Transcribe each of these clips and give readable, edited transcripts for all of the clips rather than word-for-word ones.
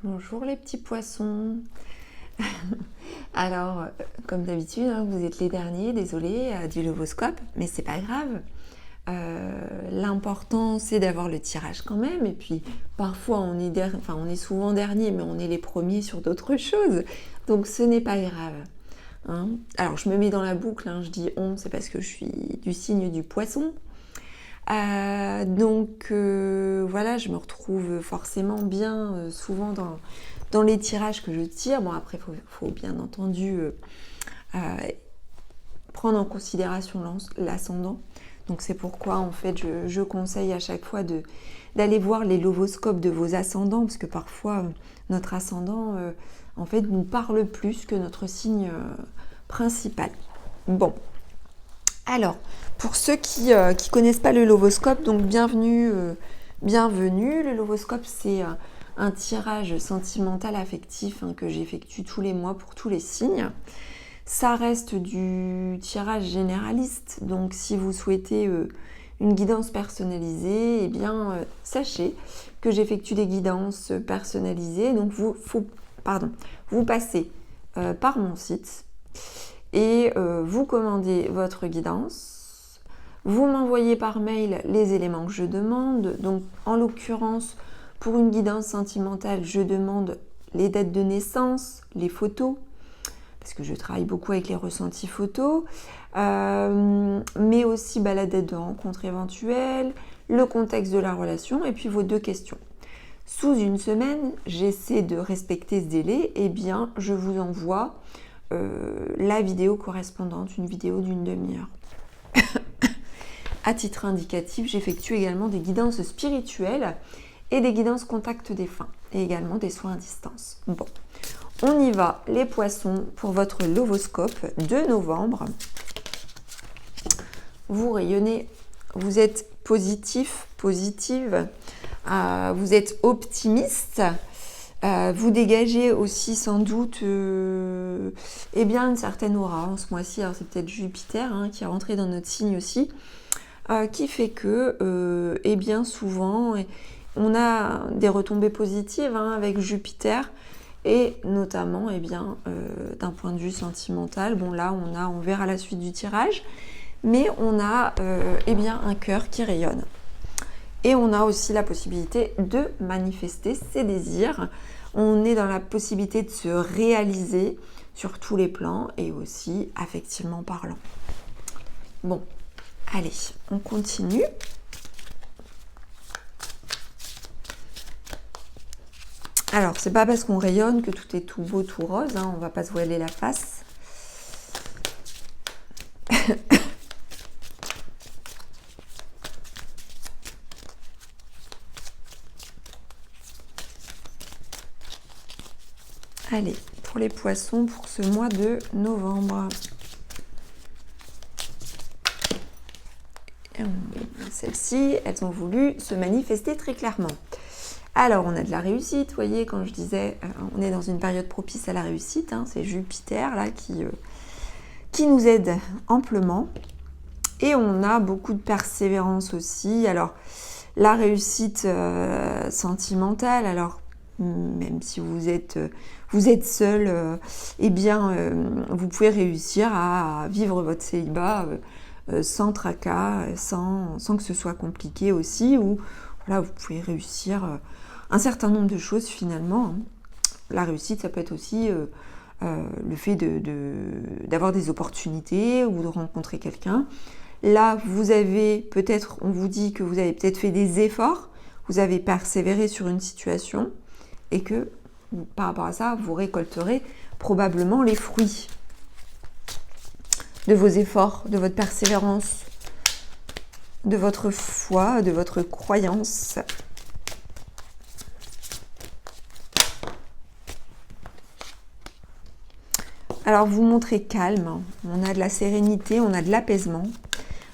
Bonjour les petits poissons. Alors, comme d'habitude, hein, vous êtes les derniers, désolé, du Lovoscope, mais c'est pas grave. L'important c'est d'avoir le tirage quand même, et puis parfois on est souvent dernier, mais on est les premiers sur d'autres choses, donc ce n'est pas grave. Hein. Alors je me mets dans la boucle, hein, je dis on, c'est parce que je suis du signe du poisson. Voilà, je me retrouve forcément bien souvent dans les tirages que je tire. Bon, après, faut bien entendu euh, prendre en considération l'ascendant. Donc c'est pourquoi en fait je conseille à chaque fois d'aller voir les lovoscopes de vos ascendants, parce que parfois notre ascendant en fait nous parle plus que notre signe principal. Bon, alors pour ceux qui connaissent pas le lovoscope, donc bienvenue. Le lovoscope, c'est un tirage sentimental affectif que j'effectue tous les mois pour tous les signes. Ça reste du tirage généraliste, donc si vous souhaitez une guidance personnalisée, eh bien sachez que j'effectue des guidances personnalisées. Donc vous passez par mon site et vous commandez votre guidance. Vous m'envoyez par mail les éléments que je demande. Donc en l'occurrence, pour une guidance sentimentale, je demande les dates de naissance, les photos, parce que je travaille beaucoup avec les ressentis photos, mais aussi la date de rencontre éventuelle, le contexte de la relation et puis vos 2 questions. Sous une semaine, j'essaie de respecter ce délai, et bien je vous envoie la vidéo correspondante, une vidéo d'une demi-heure. À titre indicatif, j'effectue également des guidances spirituelles et des guidances contact défunt, et également des soins à distance. Bon, on y va les poissons pour votre lovoscope de novembre. Vous rayonnez, vous êtes positif, positive, vous êtes optimiste, vous dégagez aussi sans doute bien une certaine aura en ce mois-ci. Alors c'est peut-être Jupiter qui est rentré dans notre signe aussi, qui fait que bien souvent on a des retombées positives avec Jupiter, et notamment d'un point de vue sentimental. Bon là on verra la suite du tirage, mais on a un cœur qui rayonne, et on a aussi la possibilité de manifester ses désirs. On est dans la possibilité de se réaliser sur tous les plans, et aussi affectivement parlant. Bon, allez, on continue. Alors, c'est pas parce qu'on rayonne que tout est tout beau, tout rose, on va pas se voiler la face. Allez, pour les poissons, pour ce mois de novembre. Celles-ci, elles ont voulu se manifester très clairement. Alors, on a de la réussite, vous voyez, quand je disais, on est dans une période propice à la réussite, c'est Jupiter là qui nous aide amplement. Et on a beaucoup de persévérance aussi. Alors, la réussite sentimentale, alors même si vous êtes seul, vous pouvez réussir à vivre votre célibat sans tracas, sans que ce soit compliqué aussi, ou voilà, vous pouvez réussir un certain nombre de choses finalement. La réussite, ça peut être aussi le fait d'avoir des opportunités ou de rencontrer quelqu'un. Là, vous avez peut-être, on vous dit que vous avez peut-être fait des efforts, vous avez persévéré sur une situation, et que par rapport à ça, vous récolterez probablement les fruits de vos efforts, de votre persévérance, de votre foi, de votre croyance. Alors, vous montrez calme, on a de la sérénité, on a de l'apaisement.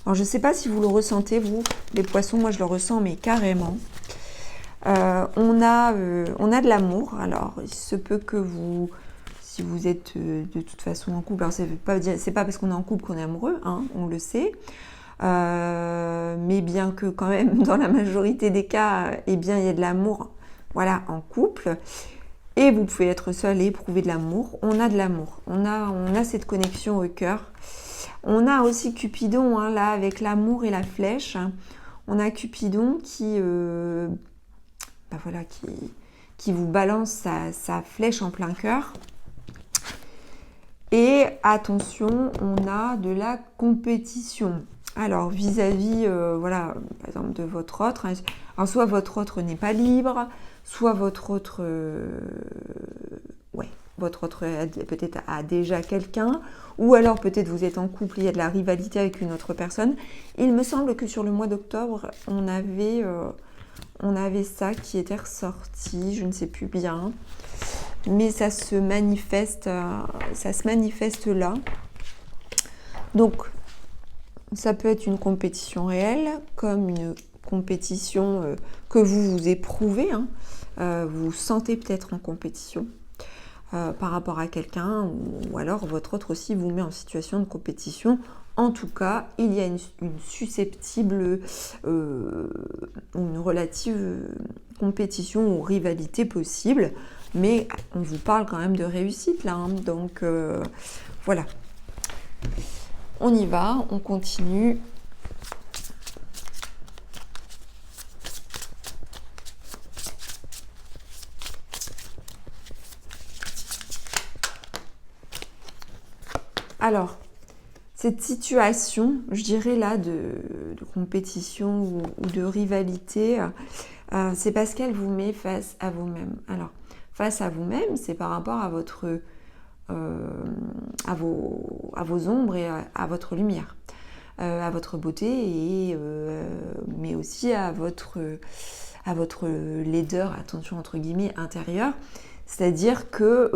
Alors, je ne sais pas si vous le ressentez, vous, les poissons, moi je le ressens, mais carrément. On a de l'amour. Alors, il se peut que vous, si vous êtes de toute façon en couple, alors c'est pas parce qu'on est en couple qu'on est amoureux, on le sait. Mais bien que quand même, dans la majorité des cas, il y a de l'amour, voilà, en couple. Et vous pouvez être seul et éprouver de l'amour. On a de l'amour. On a cette connexion au cœur. On a aussi Cupidon, hein, là, avec l'amour et la flèche. On a Cupidon qui, voilà, qui vous balance sa flèche en plein cœur. Et attention, on a de la compétition. Alors, vis-à-vis, voilà, par exemple, de votre autre. Hein, alors, soit votre autre n'est pas libre, soit votre autre, votre autre peut-être a déjà quelqu'un, ou alors peut-être vous êtes en couple, il y a de la rivalité avec une autre personne. Il me semble que sur le mois d'octobre, on avait ça qui était ressorti, je ne sais plus bien. Mais ça se manifeste là. Donc, ça peut être une compétition réelle, comme une compétition que vous éprouvez. Hein. Vous vous sentez peut-être en compétition par rapport à quelqu'un, ou alors votre autre aussi vous met en situation de compétition. En tout cas, il y a une susceptible, une relative compétition ou rivalité possible. Mais on vous parle quand même de réussite là, hein. Donc voilà. On y va, on continue. Alors, cette situation, je dirais là, de compétition ou de rivalité, c'est parce qu'elle vous met face à vous-même. Alors, face à vous-même, c'est par rapport à votre, à vos ombres et à votre lumière, à votre beauté, et, mais aussi à votre laideur, attention entre guillemets, intérieure. C'est-à-dire que,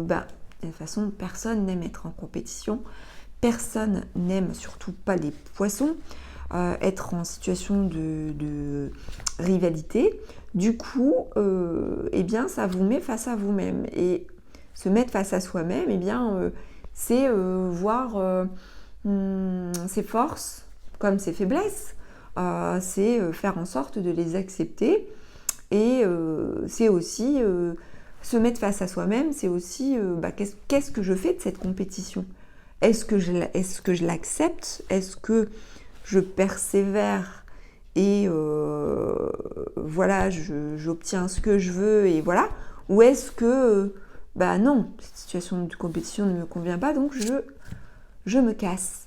de toute façon, personne n'aime être en compétition, personne n'aime surtout pas les poissons, être en situation de rivalité. Du coup, eh bien, ça vous met face à vous-même. Et se mettre face à soi-même, eh bien, c'est voir ses forces comme ses faiblesses. C'est faire en sorte de les accepter. Et c'est aussi se mettre face à soi-même, c'est aussi qu'est-ce que je fais de cette compétition ? Est-ce que je l'accepte ? Est-ce que je persévère et voilà, j'obtiens ce que je veux et voilà ? Ou est-ce que non, cette situation de compétition ne me convient pas, donc je me casse,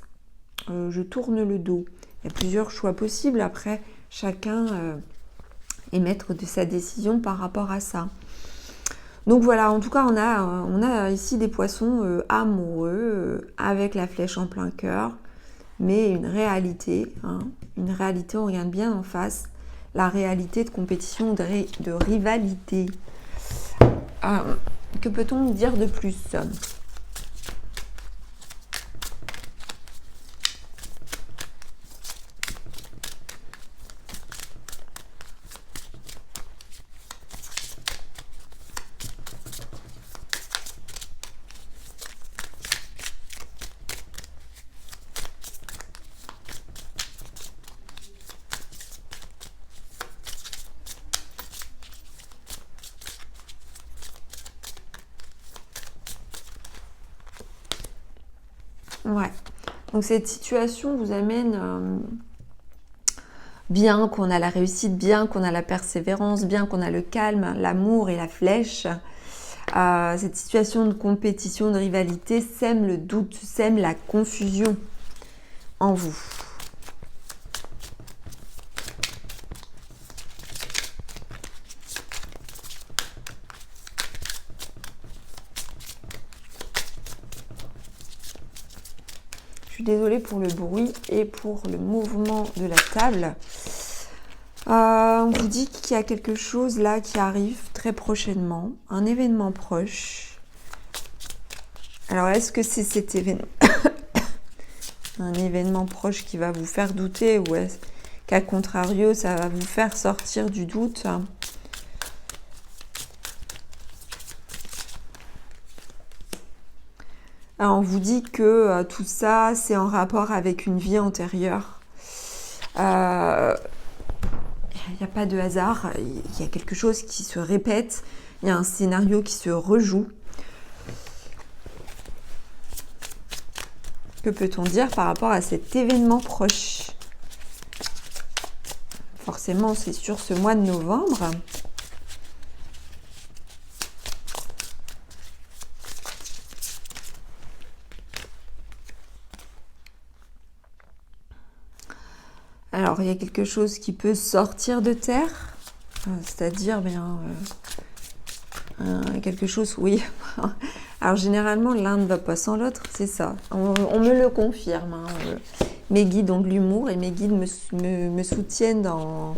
je tourne le dos. Il y a plusieurs choix possibles, après chacun est maître de sa décision par rapport à ça. Donc voilà, en tout cas, on a ici des poissons amoureux, avec la flèche en plein cœur, mais une réalité, on regarde bien en face, la réalité de compétition, de rivalité. Que peut-on dire de plus ? Ouais. Donc cette situation vous amène bien qu'on a la réussite, bien qu'on a la persévérance, bien qu'on a le calme, l'amour et la flèche. Cette situation de compétition, de rivalité sème le doute, sème la confusion en vous. Je suis désolée pour le bruit et pour le mouvement de la table. On vous dit qu'il y a quelque chose là qui arrive très prochainement, un événement proche. Alors, est-ce que c'est cet événement un événement proche qui va vous faire douter, ou est-ce qu'à contrario, ça va vous faire sortir du doute ? Alors, on vous dit que tout ça, c'est en rapport avec une vie antérieure. Il n'y a pas de hasard, il y a quelque chose qui se répète, il y a un scénario qui se rejoue. Que peut-on dire par rapport à cet événement proche? Forcément, c'est sur ce mois de novembre. Alors, il y a quelque chose qui peut sortir de terre, c'est-à-dire quelque chose, oui. Alors, généralement, l'un ne va pas sans l'autre, c'est ça. On me le confirme. Mes guides ont de l'humour et mes guides me soutiennent dans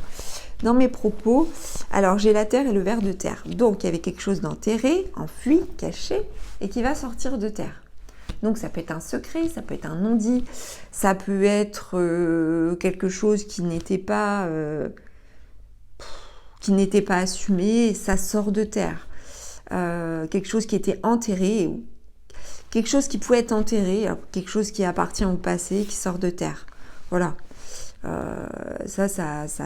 mes propos. Alors, j'ai la terre et le ver de terre. Donc, il y avait quelque chose d'enterré, enfui, caché, et qui va sortir de terre. Donc, ça peut être un secret, ça peut être un non-dit, ça peut être quelque chose qui n'était pas assumé, et ça sort de terre. Quelque chose qui était enterré, quelque chose qui pouvait être enterré, quelque chose qui appartient au passé, qui sort de terre. Voilà. Ça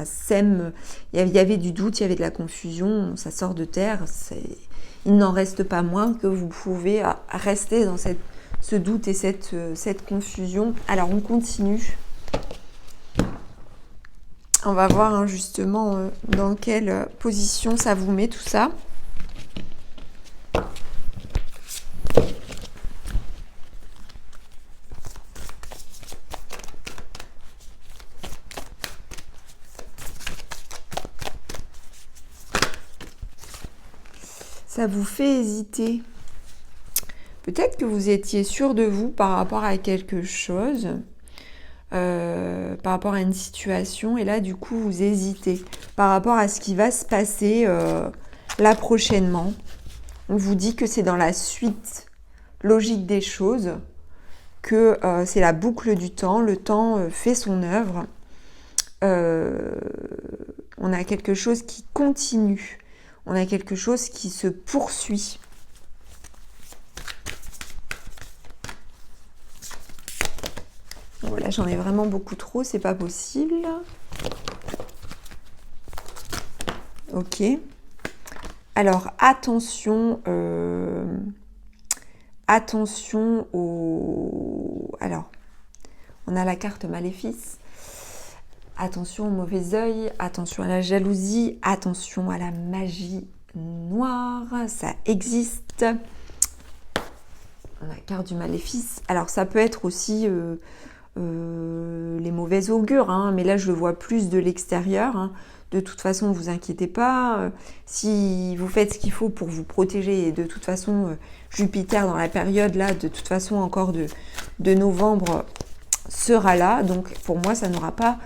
sème. Il y avait du doute, il y avait de la confusion, ça sort de terre. Il n'en reste pas moins que vous pouvez rester dans ce doute et cette confusion. Alors, on continue. On va voir justement dans quelle position ça vous met tout ça. Ça vous fait hésiter. Peut-être que vous étiez sûr de vous par rapport à quelque chose, par rapport à une situation, et là, du coup, vous hésitez par rapport à ce qui va se passer là prochainement. On vous dit que c'est dans la suite logique des choses, que c'est la boucle du temps, le temps fait son œuvre. On a quelque chose qui continue, on a quelque chose qui se poursuit. Voilà, j'en ai vraiment beaucoup trop, c'est pas possible. Ok. Alors, attention au... Alors, on a la carte maléfice. Attention au mauvais œil, attention à la jalousie, attention à la magie noire, ça existe. On a la carte du maléfice. Alors, ça peut être aussi... les mauvais augures, mais là je le vois plus de l'extérieur. De toute façon, ne vous inquiétez pas, si vous faites ce qu'il faut pour vous protéger, et de toute façon Jupiter dans la période là, de toute façon encore de novembre sera là, donc pour moi ça n'aura pas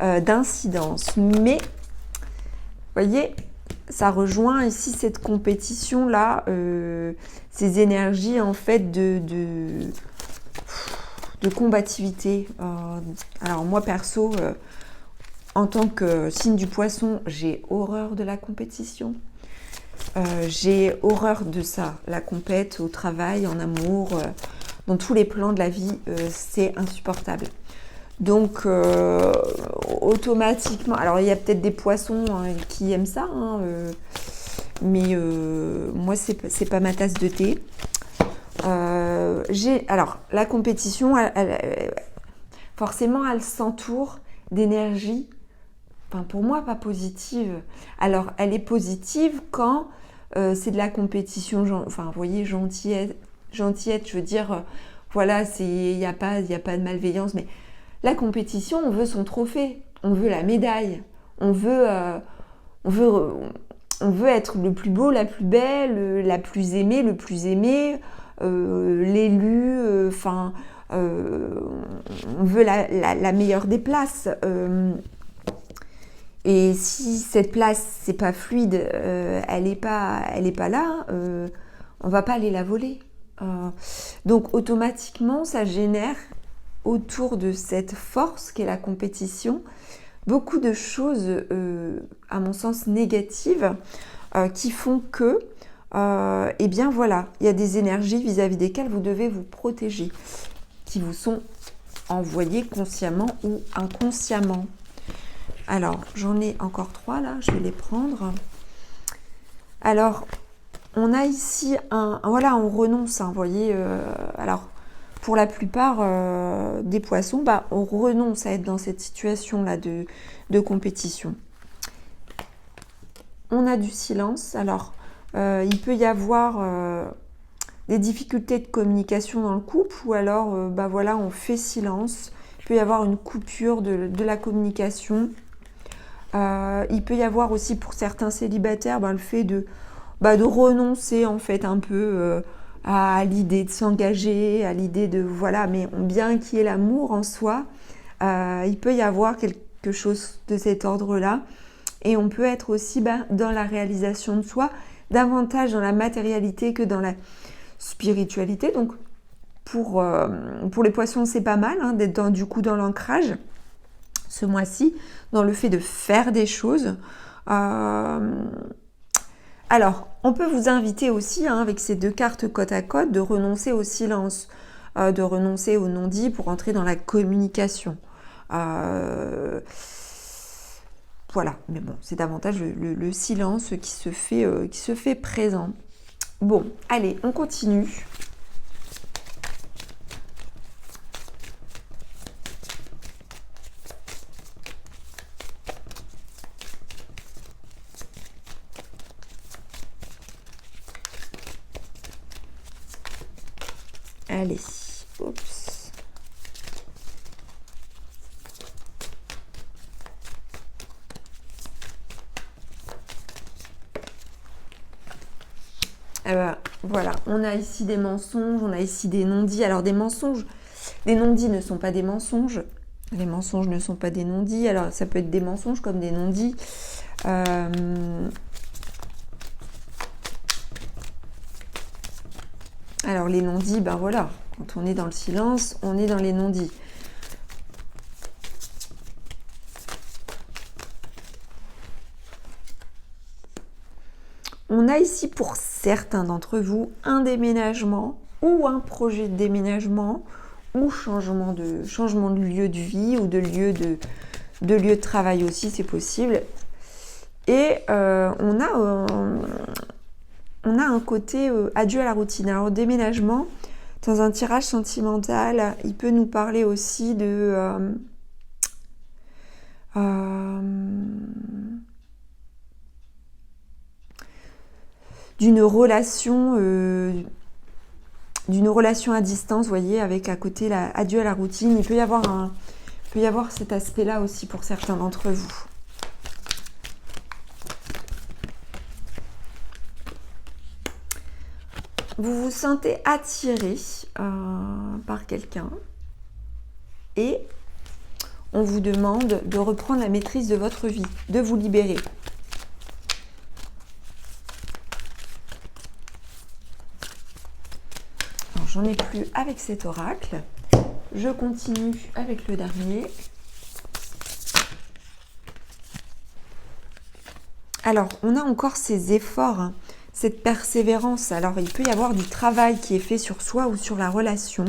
d'incidence. Mais vous voyez, ça rejoint ici cette compétition là, ces énergies en fait de combativité. Alors moi perso, en tant que signe du poisson, j'ai horreur de la compétition. J'ai horreur de ça, la compète au travail, en amour, dans tous les plans de la vie, c'est insupportable. Donc automatiquement, alors il y a peut-être des poissons qui aiment ça, mais moi c'est pas ma tasse de thé. Alors, la compétition, forcément, elle s'entoure d'énergie, enfin, pour moi, pas positive. Alors, elle est positive quand c'est de la compétition, enfin, vous voyez, gentillette, je veux dire, voilà, il n'y a pas de malveillance, mais la compétition, on veut son trophée, on veut la médaille, on veut être le plus beau, la plus belle, la plus aimée, le plus aimé, l'élu, on veut la meilleure des places. Et si cette place, c'est pas fluide, elle est pas là, on va pas aller la voler. Donc automatiquement, ça génère autour de cette force qu'est la compétition beaucoup de choses, à mon sens, négatives, qui font que eh bien voilà, il y a des énergies vis-à-vis desquelles vous devez vous protéger, qui vous sont envoyées consciemment ou inconsciemment. Alors, j'en ai encore 3 là, je vais les prendre. Alors, On a ici voilà, on renonce, hein, vous voyez. Alors, pour la plupart des poissons, on renonce à être dans cette situation-là de compétition. On a du silence. Alors, il peut y avoir des difficultés de communication dans le couple, ou alors, voilà, on fait silence. Il peut y avoir une coupure de la communication. Il peut y avoir aussi pour certains célibataires le fait de renoncer en fait un peu à l'idée de s'engager, à l'idée de voilà, mais bien qu'il y ait l'amour en soi, il peut y avoir quelque chose de cet ordre-là. Et on peut être aussi dans la réalisation de soi, davantage dans la matérialité que dans la spiritualité. Donc pour les poissons, c'est pas mal hein, d'être du coup dans l'ancrage ce mois-ci, dans le fait de faire des choses. Alors, on peut vous inviter aussi, hein, avec ces deux cartes côte à côte, de renoncer au silence, de renoncer au non-dit pour entrer dans la communication. Voilà, mais bon, c'est davantage le silence qui se fait présent. Bon, allez, on continue. Allez, oups. Voilà, on a ici des mensonges, on a ici des non-dits. Alors des mensonges, des non-dits ne sont pas des mensonges. Les mensonges ne sont pas des non-dits. Alors ça peut être des mensonges comme des non-dits. Alors les non-dits, voilà, quand on est dans le silence, on est dans les non-dits. On a ici pour certains d'entre vous un déménagement ou un projet de déménagement ou changement de lieu de vie ou de lieu de travail aussi, c'est possible. Et on a un côté adieu à la routine. Alors, déménagement, dans un tirage sentimental, il peut nous parler aussi de d'une relation à distance, vous voyez, avec à côté adieu à la routine. Il peut y avoir cet aspect-là aussi pour certains d'entre vous. Vous vous sentez attiré par quelqu'un et on vous demande de reprendre la maîtrise de votre vie, de vous libérer. Alors, j'en ai plus avec cet oracle. Je continue avec le dernier. Alors, on a encore ces efforts, hein, cette persévérance. Alors, il peut y avoir du travail qui est fait sur soi ou sur la relation.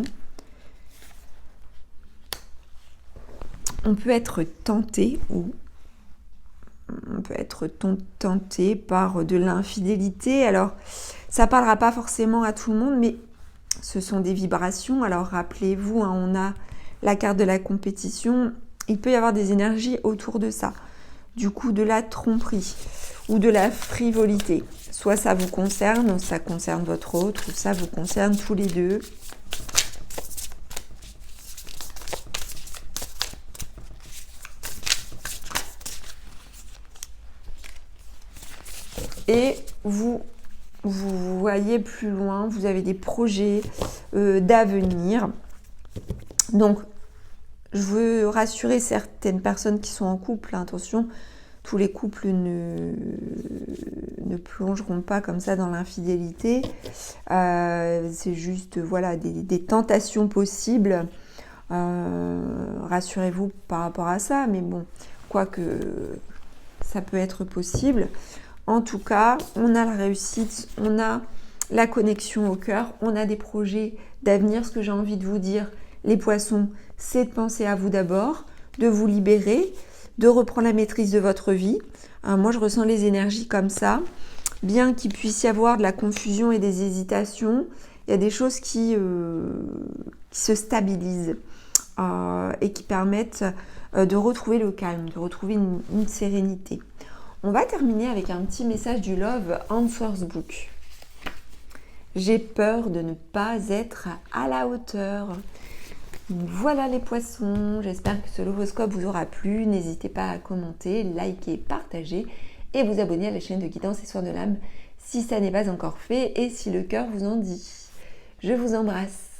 On peut être tenté par de l'infidélité. Alors, ça ne parlera pas forcément à tout le monde, mais ce sont des vibrations. Alors, rappelez-vous, hein, on a la carte de la compétition. Il peut y avoir des énergies autour de ça. Du coup, de la tromperie ou de la frivolité. Soit ça vous concerne, ça concerne votre autre, ou ça vous concerne tous les deux. Et vous voyez plus loin, vous avez des projets d'avenir. Donc, je veux rassurer certaines personnes qui sont en couple, hein, attention, tous les couples ne plongeront pas comme ça dans l'infidélité. C'est juste voilà, des tentations possibles. Rassurez-vous par rapport à ça, mais bon, quoique ça peut être possible. En tout cas, on a la réussite, on a la connexion au cœur, on a des projets d'avenir. Ce que j'ai envie de vous dire, les poissons, c'est de penser à vous d'abord, de vous libérer, de reprendre la maîtrise de votre vie. Moi, je ressens les énergies comme ça. bien qu'il puisse y avoir de la confusion et des hésitations, il y a des choses qui se stabilisent et qui permettent de retrouver le calme, de retrouver une sérénité. On va terminer avec un petit message du Love Answers Book. J'ai peur de ne pas être à la hauteur. Voilà les poissons, j'espère que ce horoscope vous aura plu. N'hésitez pas à commenter, liker, partager et vous abonner à la chaîne de Guidance et Soins de l'âme si ça n'est pas encore fait et si le cœur vous en dit. Je vous embrasse.